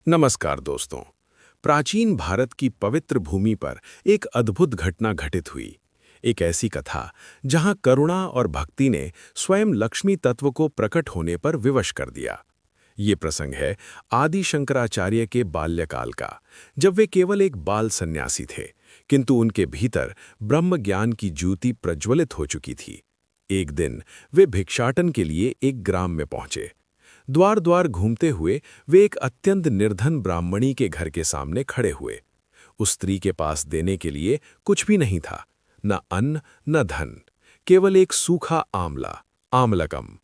नमस्कार दोस्तों। प्राचीन भारत की पवित्र भूमि पर एक अद्भुत घटना घटित हुई। एक ऐसी कथा जहां करुणा और भक्ति ने स्वयं लक्ष्मी तत्व को प्रकट होने पर विवश कर दिया। ये प्रसंग है आदि शंकराचार्य के बाल्यकाल का, जब वे केवल एक बाल सन्यासी थे, किंतु उनके भीतर ब्रह्म ज्ञान की ज्योति प्रज्वलित हो चुकी थी। एक दिन वे भिक्षाटन के लिए एक ग्राम में पहुंचे। द्वार द्वार घूमते हुए वे एक अत्यंत निर्धन ब्राह्मणी के घर के सामने खड़े हुए। उस स्त्री के पास देने के लिए कुछ भी नहीं था, न अन्न न धन, केवल एक सूखा आंवला, आमलकम।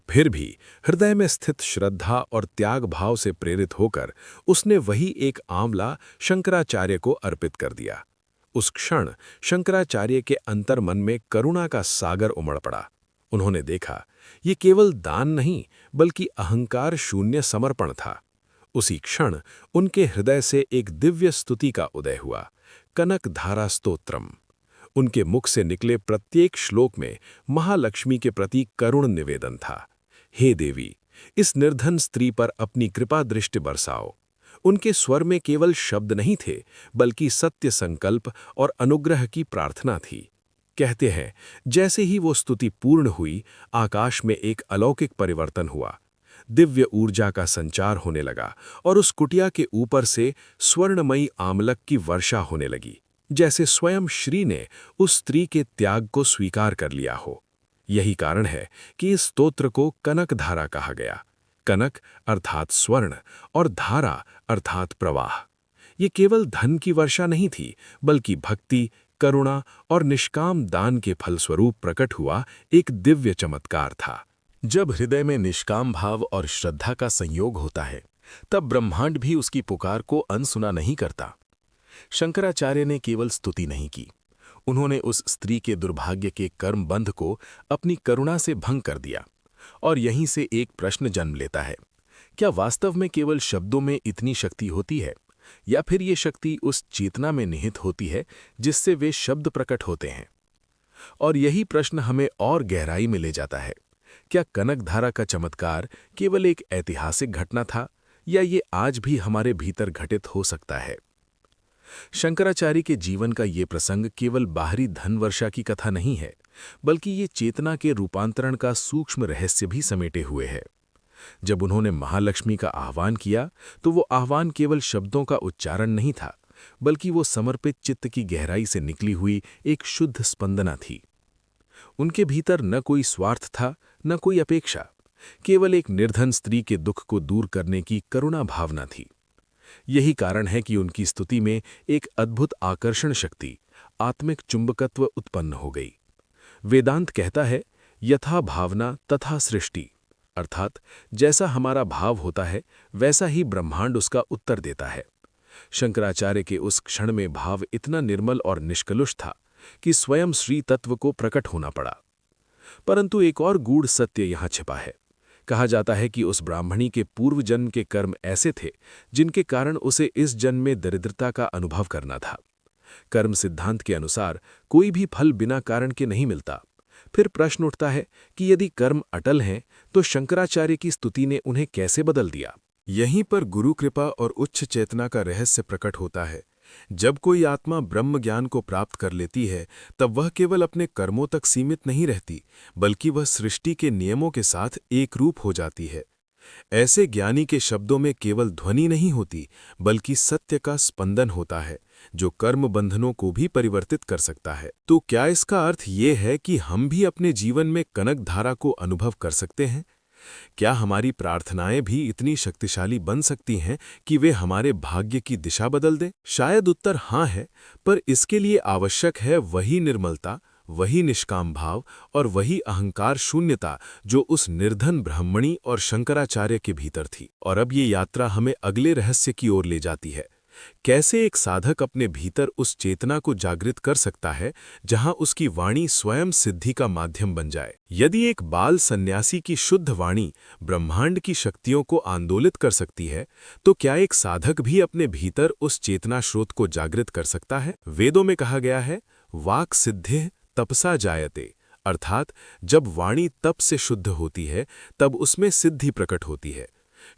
फिर भी हृदय में स्थित श्रद्धा और त्याग भाव से प्रेरित होकर उसने वही एक आंवला शंकराचार्य को अर्पित कर दिया। उस क्षण शंकराचार्य के अंतर्मन में करुणा का सागर उमड़ पड़ा। उन्होंने देखा, ये केवल दान नहीं बल्कि अहंकार शून्य समर्पण था। उसी क्षण उनके हृदय से एक दिव्य स्तुति का उदय हुआ, कनक धारा स्तोत्रम। उनके मुख से निकले प्रत्येक श्लोक में महालक्ष्मी के प्रति करुण निवेदन था। हे देवी, इस निर्धन स्त्री पर अपनी कृपा दृष्टि बरसाओ। उनके स्वर में केवल शब्द नहीं थे, बल्कि सत्य संकल्प और अनुग्रह की प्रार्थना थी। कहते हैं, जैसे ही वो स्तुति पूर्ण हुई, आकाश में एक अलौकिक परिवर्तन हुआ। दिव्य ऊर्जा का संचार होने लगा और उस कुटिया के ऊपर से स्वर्णमयी आमलक की वर्षा होने लगी, जैसे स्वयं श्री ने उस स्त्री के त्याग को स्वीकार कर लिया हो। यही कारण है कि इस स्तोत्र को कनक धारा कहा गया। कनक अर्थात स्वर्ण और धारा अर्थात प्रवाह। ये केवल धन की वर्षा नहीं थी, बल्कि भक्ति, करुणा और निष्काम दान के फलस्वरूप प्रकट हुआ एक दिव्य चमत्कार था। जब हृदय में निष्काम भाव और श्रद्धा का संयोग होता है, तब ब्रह्मांड भी उसकी पुकार को अनसुना नहीं करता। शंकराचार्य ने केवल स्तुति नहीं की, उन्होंने उस स्त्री के दुर्भाग्य के कर्म बंध को अपनी करुणा से भंग कर दिया। और यहीं से एक प्रश्न जन्म लेता है, क्या वास्तव में केवल शब्दों में इतनी शक्ति होती है, या फिर ये शक्ति उस चेतना में निहित होती है जिससे वे शब्द प्रकट होते हैं? और यही प्रश्न हमें और गहराई में ले जाता है। क्या कनकधारा का चमत्कार केवल एक ऐतिहासिक घटना था, या ये आज भी हमारे भीतर घटित हो सकता है? शंकराचार्य के जीवन का ये प्रसंग केवल बाहरी धन वर्षा की कथा नहीं है, बल्कि ये चेतना के रूपांतरण का सूक्ष्म रहस्य भी समेटे हुए है। जब उन्होंने महालक्ष्मी का आह्वान किया, तो वो आह्वान केवल शब्दों का उच्चारण नहीं था, बल्कि वो समर्पित चित्त की गहराई से निकली हुई एक शुद्ध स्पंदना थी। उनके भीतर न कोई स्वार्थ था, न कोई अपेक्षा, केवल एक निर्धन स्त्री के दुख को दूर करने की करुणा भावना थी। यही कारण है कि उनकी स्तुति में एक अद्भुत आकर्षण शक्ति, आत्मिक चुंबकत्व उत्पन्न हो गई। वेदांत कहता है, यथा भावना तथा सृष्टि, अर्थात जैसा हमारा भाव होता है वैसा ही ब्रह्मांड उसका उत्तर देता है। शंकराचार्य के उस क्षण में भाव इतना निर्मल और निष्कलुष था कि स्वयं श्री तत्व को प्रकट होना पड़ा। परंतु एक और गूढ़ सत्य यहाँ छिपा है। कहा जाता है कि उस ब्राह्मणी के पूर्व जन्म के कर्म ऐसे थे जिनके कारण उसे इस जन्म में दरिद्रता का अनुभव करना था। कर्म सिद्धांत के अनुसार कोई भी फल बिना कारण के नहीं मिलता। फिर प्रश्न उठता है कि यदि कर्म अटल हैं, तो शंकराचार्य की स्तुति ने उन्हें कैसे बदल दिया? यहीं पर गुरु कृपा और उच्च चेतना का रहस्य प्रकट होता है। जब कोई आत्मा ब्रह्म ज्ञान को प्राप्त कर लेती है, तब वह केवल अपने कर्मों तक सीमित नहीं रहती, बल्कि वह सृष्टि के नियमों के साथ एक रूप हो जाती है। ऐसे ज्ञानी के शब्दों में केवल ध्वनि नहीं होती, बल्कि सत्य का स्पंदन होता है, जो कर्म बंधनों को भी परिवर्तित कर सकता है। तो क्या इसका अर्थ ये है कि हम भी अपने जीवन में कनक धारा को अनुभव कर सकते हैं? क्या हमारी प्रार्थनाएं भी इतनी शक्तिशाली बन सकती हैं कि वे हमारे भाग्य की दिशा बदल दें? शायद उत्तर हाँ है, पर इसके लिए आवश्यक है वही निर्मलता, वही निष्काम भाव और वही अहंकार शून्यता जो उस निर्धन ब्राह्मणी और शंकराचार्य के भीतर थी। और अब ये यात्रा हमें अगले रहस्य की ओर ले जाती है। कैसे एक साधक अपने भीतर उस चेतना को जागृत कर सकता है जहां उसकी वाणी स्वयं सिद्धि का माध्यम बन जाए? यदि एक बाल सन्यासी की शुद्ध वाणी ब्रह्मांड की शक्तियों को आंदोलित कर सकती है, तो क्या एक साधक भी अपने भीतर उस चेतना स्रोत को जागृत कर सकता है? वेदों में कहा गया है, वाक् सिद्धिः तपसा जायते, अर्थात जब वाणी तप से शुद्ध होती है, तब उसमें सिद्धि प्रकट होती है।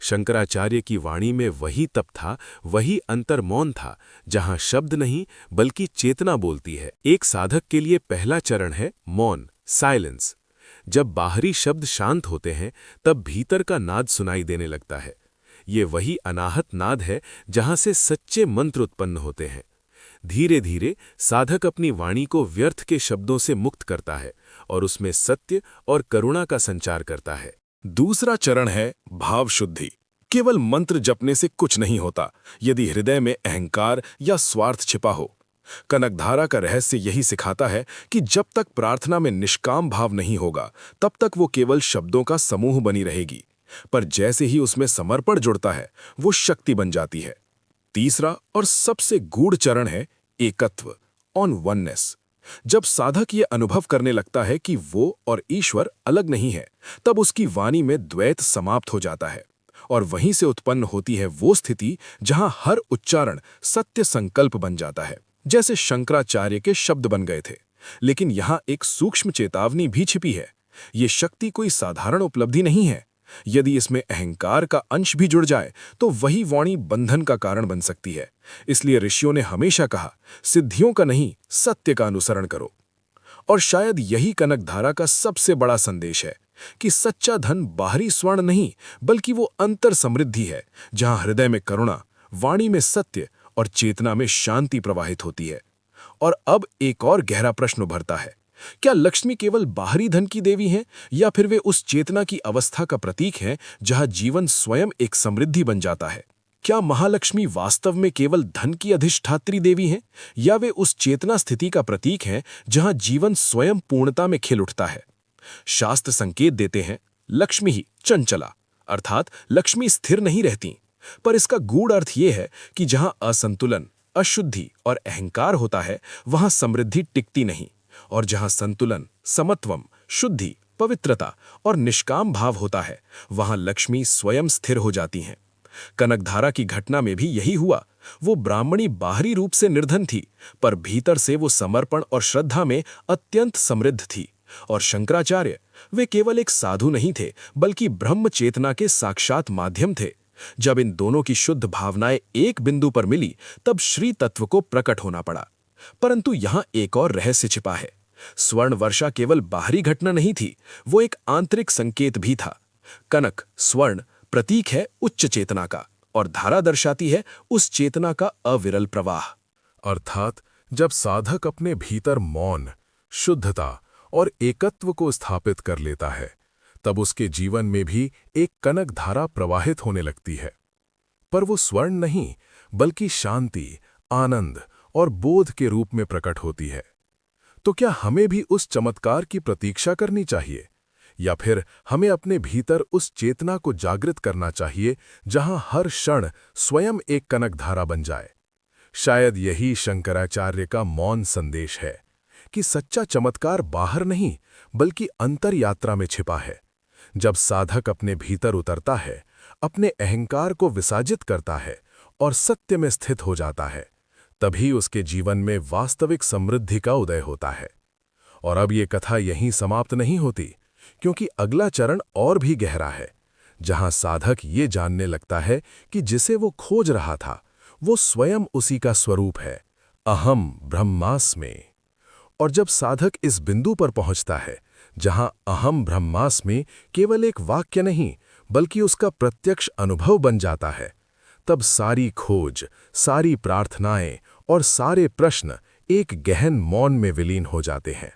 शंकराचार्य की वाणी में वही तप था, वही अंतर्मौन था, जहां शब्द नहीं बल्कि चेतना बोलती है। एक साधक के लिए पहला चरण है मौन, साइलेंस। जब बाहरी शब्द शांत होते हैं, तब भीतर का नाद सुनाई देने लगता है। ये वही अनाहत नाद है जहां से सच्चे मंत्र उत्पन्न होते हैं। धीरे धीरे साधक अपनी वाणी को व्यर्थ के शब्दों से मुक्त करता है और उसमें सत्य और करुणा का संचार करता है। दूसरा चरण है भाव शुद्धि। केवल मंत्र जपने से कुछ नहीं होता यदि हृदय में अहंकार या स्वार्थ छिपा हो। कनकधारा का रहस्य यही सिखाता है कि जब तक प्रार्थना में निष्काम भाव नहीं होगा, तब तक वो केवल शब्दों का समूह बनी रहेगी। पर जैसे ही उसमें समर्पण जुड़ता है, वो शक्ति बन जाती है। तीसरा और सबसे गूढ़ चरण है एकत्व, ऑन वननेस। जब साधक ये अनुभव करने लगता है कि वो और ईश्वर अलग नहीं है, तब उसकी वाणी में द्वैत समाप्त हो जाता है और वहीं से उत्पन्न होती है वो स्थिति जहां हर उच्चारण सत्य संकल्प बन जाता है, जैसे शंकराचार्य के शब्द बन गए थे। लेकिन यहां एक सूक्ष्म चेतावनी भी छिपी है। ये शक्ति कोई साधारण उपलब्धि नहीं है। यदि इसमें अहंकार का अंश भी जुड़ जाए तो वही वाणी बंधन का कारण बन सकती है। इसलिए ऋषियों ने हमेशा कहा, सिद्धियों का नहीं, सत्य का अनुसरण करो। और शायद यही कनकधारा का सबसे बड़ा संदेश है कि सच्चा धन बाहरी स्वर्ण नहीं, बल्कि वो अंतर समृद्धि है, जहां हृदय में करुणा, वाणी में सत्य और चेतना में शांति प्रवाहित होती है। और अब एक और गहरा प्रश्न उभरता है, क्या लक्ष्मी केवल बाहरी धन की देवी हैं, या फिर वे उस चेतना की अवस्था का प्रतीक हैं जहां जीवन स्वयं एक समृद्धि बन जाता है? क्या महालक्ष्मी वास्तव में केवल धन की अधिष्ठात्री देवी हैं, या वे उस चेतना स्थिति का प्रतीक हैं जहां जीवन स्वयं पूर्णता में खिल उठता है? शास्त्र संकेत देते हैं, लक्ष्मी ही चंचला, अर्थात लक्ष्मी स्थिर नहीं रहती। पर इसका गूढ़ अर्थ यह है कि जहां असंतुलन, अशुद्धि और अहंकार होता है, वहां समृद्धि टिकती नहीं। और जहां संतुलन, समत्वम, शुद्धि, पवित्रता और निष्काम भाव होता है, वहां लक्ष्मी स्वयं स्थिर हो जाती हैं। कनकधारा की घटना में भी यही हुआ। वो ब्राह्मणी बाहरी रूप से निर्धन थी, पर भीतर से वो समर्पण और श्रद्धा में अत्यंत समृद्ध थी। और शंकराचार्य, वे केवल एक साधु नहीं थे, बल्कि ब्रह्म चेतना के साक्षात माध्यम थे। जब इन दोनों की शुद्ध भावनाएं एक बिंदु पर मिली, तब श्री तत्व को प्रकट होना पड़ा। परंतु यहां एक और रहस्य छिपा है। स्वर्ण वर्षा केवल बाहरी घटना नहीं थी, वो एक आंतरिक संकेत भी था। कनक, स्वर्ण, प्रतीक है उच्च चेतना का, और धारा दर्शाती है उस चेतना का अविरल प्रवाह। अर्थात जब साधक अपने भीतर मौन, शुद्धता और एकत्व को स्थापित कर लेता है, तब उसके जीवन में भी एक कनक धारा प्रवाहित होने लगती है। पर वो स्वर्ण नहीं, बल्कि शांति, आनंद और बोध के रूप में प्रकट होती है। तो क्या हमें भी उस चमत्कार की प्रतीक्षा करनी चाहिए, या फिर हमें अपने भीतर उस चेतना को जागृत करना चाहिए जहां हर क्षण स्वयं एक कनक धारा बन जाए? शायद यही शंकराचार्य का मौन संदेश है कि सच्चा चमत्कार बाहर नहीं, बल्कि अंतर यात्रा में छिपा है। जब साधक अपने भीतर उतरता है, अपने अहंकार को विसर्जित करता है और सत्य में स्थित हो जाता है, तभी उसके जीवन में वास्तविक समृद्धि का उदय होता है। और अब ये कथा यहीं समाप्त नहीं होती, क्योंकि अगला चरण और भी गहरा है, जहां साधक ये जानने लगता है कि जिसे वो खोज रहा था, वो स्वयं उसी का स्वरूप है, अहम ब्रह्मास्मि। और जब साधक इस बिंदु पर पहुंचता है, जहां अहम ब्रह्मास्मि केवल एक वाक्य नहीं, बल्कि उसका प्रत्यक्ष अनुभव बन जाता है, तब सारी खोज, सारी प्रार्थनाएं और सारे प्रश्न एक गहन मौन में विलीन हो जाते हैं।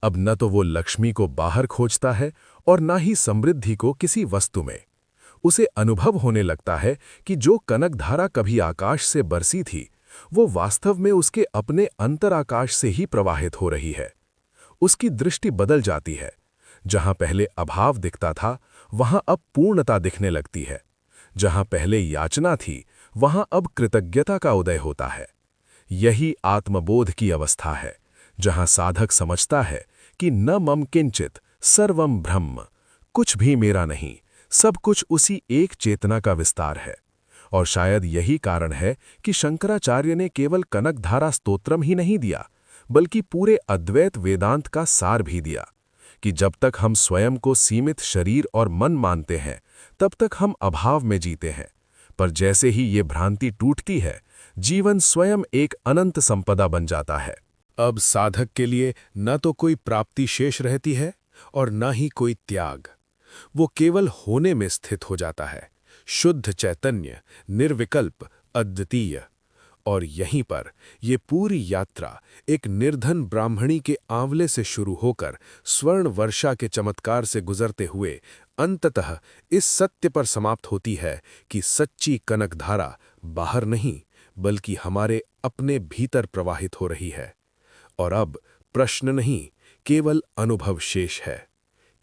अब न तो वो लक्ष्मी को बाहर खोजता है और न ही समृद्धि को किसी वस्तु में। उसे अनुभव होने लगता है कि जो कनकधारा कभी आकाश से बरसी थी, वो वास्तव में उसके अपने अंतराकाश से ही प्रवाहित हो रही है। उसकी दृष्टि बदल जाती है। जहां पहले अभाव दिखता था, वहां अब पूर्णता दिखने लगती है। जहां पहले याचना थी, वहां अब कृतज्ञता का उदय होता है। यही आत्मबोध की अवस्था है, जहां साधक समझता है कि न मम किंचित सर्वम ब्रह्म, कुछ भी मेरा नहीं, सब कुछ उसी एक चेतना का विस्तार है। और शायद यही कारण है कि शंकराचार्य ने केवल कनकधारा स्तोत्रम ही नहीं दिया, बल्कि पूरे अद्वैत वेदांत का सार भी दिया। कि जब तक हम स्वयं को सीमित शरीर और मन मानते हैं, तब तक हम अभाव में जीते हैं। पर जैसे ही ये भ्रांति टूटती है, जीवन स्वयं एक अनंत संपदा बन जाता है। अब साधक के लिए न तो कोई प्राप्ति शेष रहती है और न ही कोई त्याग। वो केवल होने में स्थित हो जाता है, शुद्ध चैतन्य, निर्विकल्प, अद्वितीय। और यहीं पर ये पूरी यात्रा एक निर्धन ब्राह्मणी के आंवले से शुरू होकर स्वर्ण वर्षा के चमत्कार से गुजरते हुए अंततः इस सत्य पर समाप्त होती है कि सच्ची कनकधारा बाहर नहीं बल्कि हमारे अपने भीतर प्रवाहित हो रही है। और अब प्रश्न नहीं, केवल अनुभव शेष है,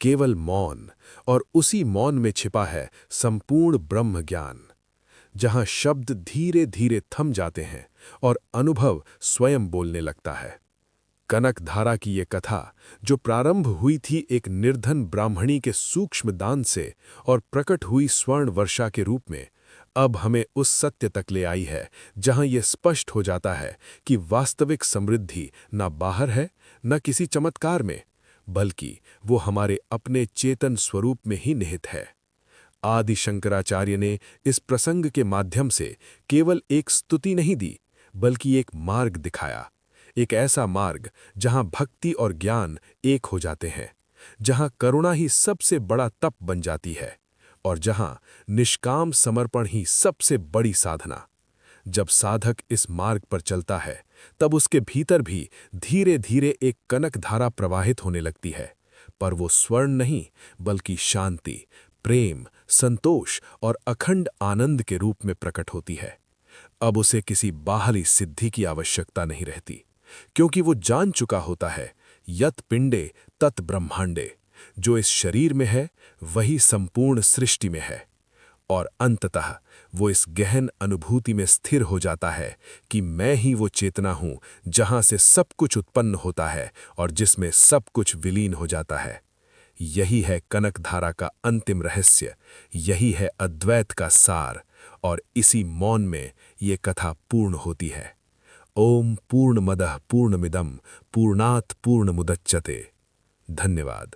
केवल मौन, और उसी मौन में छिपा है संपूर्ण ब्रह्म ज्ञान, जहां शब्द धीरे धीरे थम जाते हैं और अनुभव स्वयं बोलने लगता है। कनकधारा की ये कथा, जो प्रारंभ हुई थी एक निर्धन ब्राह्मणी के सूक्ष्म दान से और प्रकट हुई स्वर्ण वर्षा के रूप में, अब हमें उस सत्य तक ले आई है जहां यह स्पष्ट हो जाता है कि वास्तविक समृद्धि न बाहर है, न किसी चमत्कार में, बल्कि वो हमारे अपने चेतन स्वरूप में ही निहित है। आदि शंकराचार्य ने इस प्रसंग के माध्यम से केवल एक स्तुति नहीं दी, बल्कि एक मार्ग दिखाया, एक ऐसा मार्ग जहां भक्ति और ज्ञान एक हो जाते हैं, जहां करुणा ही सबसे बड़ा तप बन जाती है और जहां निष्काम समर्पण ही सबसे बड़ी साधना। जब साधक इस मार्ग पर चलता है, तब उसके भीतर भी धीरे धीरे एक कनकधारा प्रवाहित होने लगती है, पर वो स्वर्ण नहीं बल्कि शांति, प्रेम, संतोष और अखंड आनंद के रूप में प्रकट होती है। अब उसे किसी बाहरी सिद्धि की आवश्यकता नहीं रहती, क्योंकि वो जान चुका होता है यत पिंडे तत् ब्रह्मांडे, जो इस शरीर में है वही संपूर्ण सृष्टि में है। और अंततः वो इस गहन अनुभूति में स्थिर हो जाता है कि मैं ही वो चेतना हूं जहां से सब कुछ उत्पन्न होता है और जिसमें सब कुछ विलीन हो जाता है। यही है कनकधारा का अंतिम रहस्य, यही है अद्वैत का सार, और इसी मौन में ये कथा पूर्ण होती है। ओम पूर्णमदः पूर्णमिदं पूर्णात् पूर्णमुदच्यते। धन्यवाद।